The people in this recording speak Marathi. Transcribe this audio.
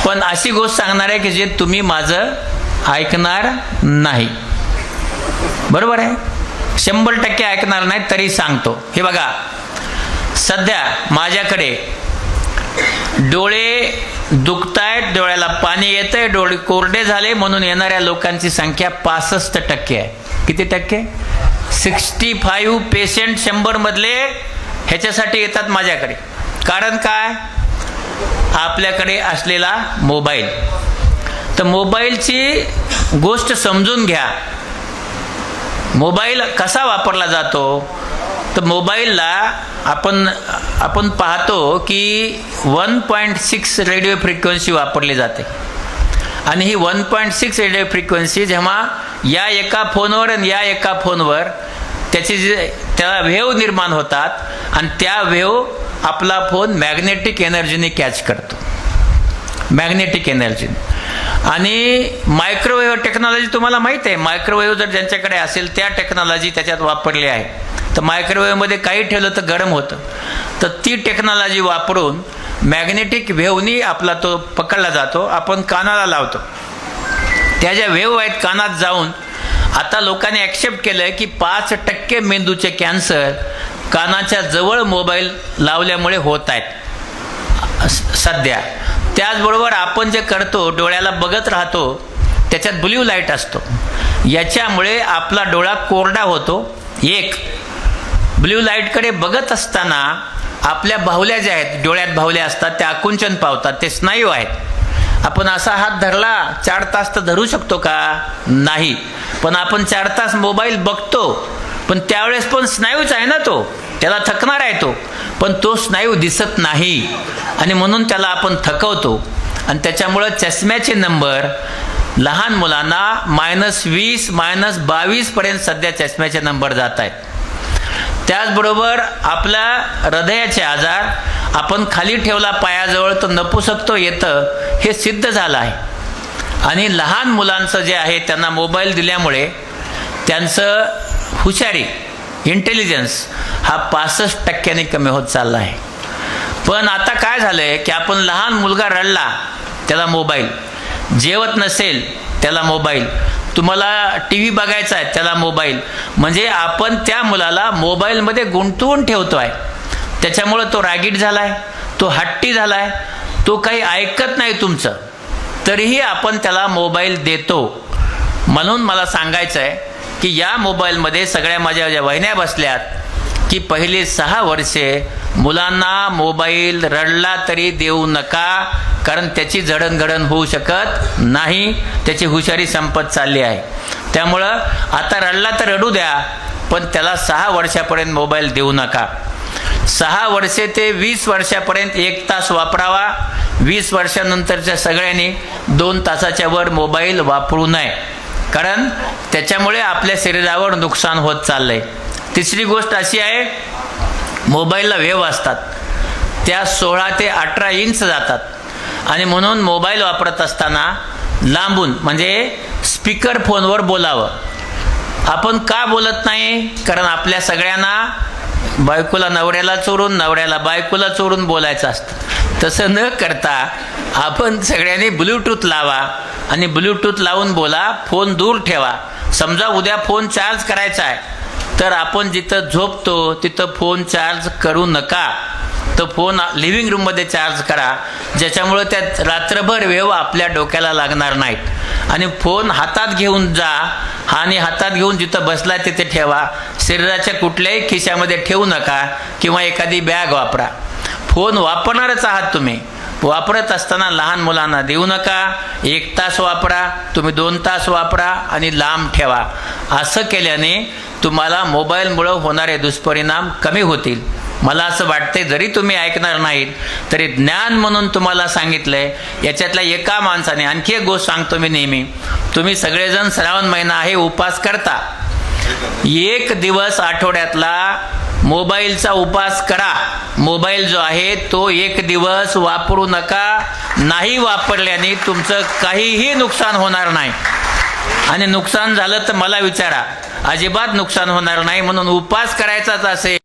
पण अशी गोष्ट सांगणार आहे की जे तुम्ही माझं ऐकणार नाही. बरोबर आहे, 100% ऐकणार नाही तरी सांगतो. हे बघा, सध्या माझ्याकडे डोळे दुखतायत, डोळ्याला पाणी येतंय, डोळे कोरडे झाले म्हणून येणाऱ्या लोकांची संख्या 65% आहे. किती टक्के? 65 पेशंट 100 मधले ह्याच्यासाठी येतात माझ्याकडे. कारण काय? आपल्याकडे असलेला मोबाईल. तर मोबाईलची गोष्ट समजून घ्या. मोबाईल कसा वापरला जातो? तर मोबाईलला आपण पाहतो की 1.6 रेडिओ फ्रिक्वेन्सी वापरली जाते. आणि ही 1.6 रेडिओ फ्रिक्वेन्सी जेव्हा या एका फोनवर आणि या एका फोनवर त्याला वेव्ह निर्माण होतात आणि त्या वेव्ह आपला फोन मॅग्नेटिक एनर्जीने कॅच करतो. Magnetic energy. आणि मायक्रोवेव्ह टेक्नॉलॉजी तुम्हाला माहिती आहे. मायक्रोवेव्ह जर ज्यांच्याकडे असेल त्या टेक्नॉलॉजी त्याच्यात वापरली आहे. तर मायक्रोवेव्हमध्ये काही ठेवलं तर गरम होतं. तर ती टेक्नॉलॉजी वापरून मॅग्नेटिक वेव्हनी आपला तो पकडला जातो. आपण कानाला लावतो, त्या ज्या वेव्ह आहेत कानात जाऊन आता लोकांनी ॲक्सेप्ट केलं की 5% मेंदूचे कॅन्सर कानाच्या जवळ मोबाईल लावल्यामुळे होत आहेत सध्या. त्याचबरोबर आपण जे करतो, डोळ्याला बघत राहतो, त्याच्यात ब्ल्यू लाईट असतो. याच्यामुळे आपला डोळा कोरडा होतो. एक, ब्ल्यू लाईटकडे बघत असताना आपल्या बाहुल्या ज्या आहेत, डोळ्यात बाहुल्या असतात, त्या आकुंचन पावतात. ते स्नायू आहेत. आपण असा हात धरला 4 तास तर धरू शकतो का? नाही. पण आपण 4 तास मोबाईल बघतो, पण त्यावेळेस पण स्नायूच आहे ना, तो त्याला थकणार आहे तो, पण तो स्नायू दिसत नाही आणि म्हणून त्याला आपण थकवतो. आणि त्याच्यामुळं चष्म्याचे नंबर लहान मुलांना -20 -22 पर्यंत सध्या चष्म्याचे नंबर जात आहेत. त्याचबरोबर आपल्या हृदयाचे आजार, आपण खाली ठेवला पायाजवळ तर नपुसकतो येतं, हे सिद्ध झालं आहे. आणि लहान मुलांचं जे आहे त्यांना मोबाईल दिल्यामुळे त्यांचं हुशारी, इंटेलिजन्स हा 65% कमी होत चालला आहे. पण आता काय झालंय की आपण लहान मुलगा रडला त्याला मोबाईल, जेवत नसेल त्याला मोबाईल, तुम्हाला टीव्ही बघायचा आहे त्याला मोबाईल. म्हणजे आपण त्या मुलाला मोबाईलमध्ये गुंतवून ठेवतोय. त्याच्यामुळं तो रागीट झालाय, तो हट्टी झालाय, तो काही ऐकत नाही तुमचं, तरीही आपण त्याला मोबाईल देतो. म्हणून मला सांगायचं आहे की या मोबाईलमध्ये सगळ्या माझ्या ज्या वहिन्या बसल्यात की पहिली 6 वर्षे मुलांना मोबाईल रडला तरी देऊ नका, कारण त्याची जडणघडण होऊ शकत नाही, त्याची हुशारी संपत चालली आहे. त्यामुळं आता रडला तर रडू द्या, पण त्याला 6 वर्षापर्यंत मोबाईल देऊ नका. 6 वर्षे ते 20 वर्षापर्यंत 1 तास वापरावा. 20 वर्षानंतरच्या सगळ्यांनी 2 तासाच्या वर मोबाईल वापरू नये, कारण त्याच्यामुळे आपल्या शरीरावर नुकसान होत चाललंय. तिसरी गोष्ट अशी आहे, मोबाईलला वेव्ह असतात, त्या 16 ते 18 इंच जातात. आणि म्हणून मोबाईल वापरत असताना लांबून, म्हणजे स्पीकर फोनवर बोलावं. आपण का बोलत नाही? कारण आपल्या सगळ्यांना बायकोला नवऱ्याला चोरून, नवऱ्याला बायकोला चोरून बोलायचं असतं. तसं न करता आपण सगळ्यांनी ब्लूटूथ लावा आणि ब्लूटूथ लावून बोला. फोन दूर ठेवा. समजा उद्या फोन चार्ज करायचा आहे तर आपण जिथं झोपतो तिथं फोन चार्ज करू नका. तर फोन लिव्हिंग रूममध्ये चार्ज करा, ज्याच्यामुळे त्यात रात्रभर वेव्ह आपल्या डोक्याला लागणार नाहीत. आणि फोन हातात घेऊन जा, आणि हातात घेऊन जिथं बसला तिथे ठेवा. शरीराच्या कुठल्याही खिशामध्ये ठेवू नका किंवा एखादी बॅग वापरा. फोन वापरणारच आहात तुम्ही, वापरत असताना लहान मुलांना देऊ नका. 1 तास वापरा, तुम्ही 2 तास वापरा आणि लांब ठेवा. असं केल्याने तुम्हाला मोबाईलमुळे होणारे दुष्परिणाम कमी होतील. मला असं वाटतंय जरी तुम्ही ऐकणार नाहीत तरी ज्ञान म्हणून तुम्हाला सांगितलंय. याच्यातल्या एका माणसाने, आणखी एक गोष्ट सांगतो मी नेहमी, तुम्ही सगळेजण श्रावण महिना आहे उपास करता. 1 दिवस आठवड्यातला मोबाईलचा उपास करा. मोबाईल जो आहे तो 1 दिवस वापरू नका. नाही वापरल्याने तुमचं काहीही नुकसान होणार नाही. आणि नुकसान झालं तर मला विचारा, अजिबात नुकसान होणार नाही. म्हणून उपास करायचाच असेल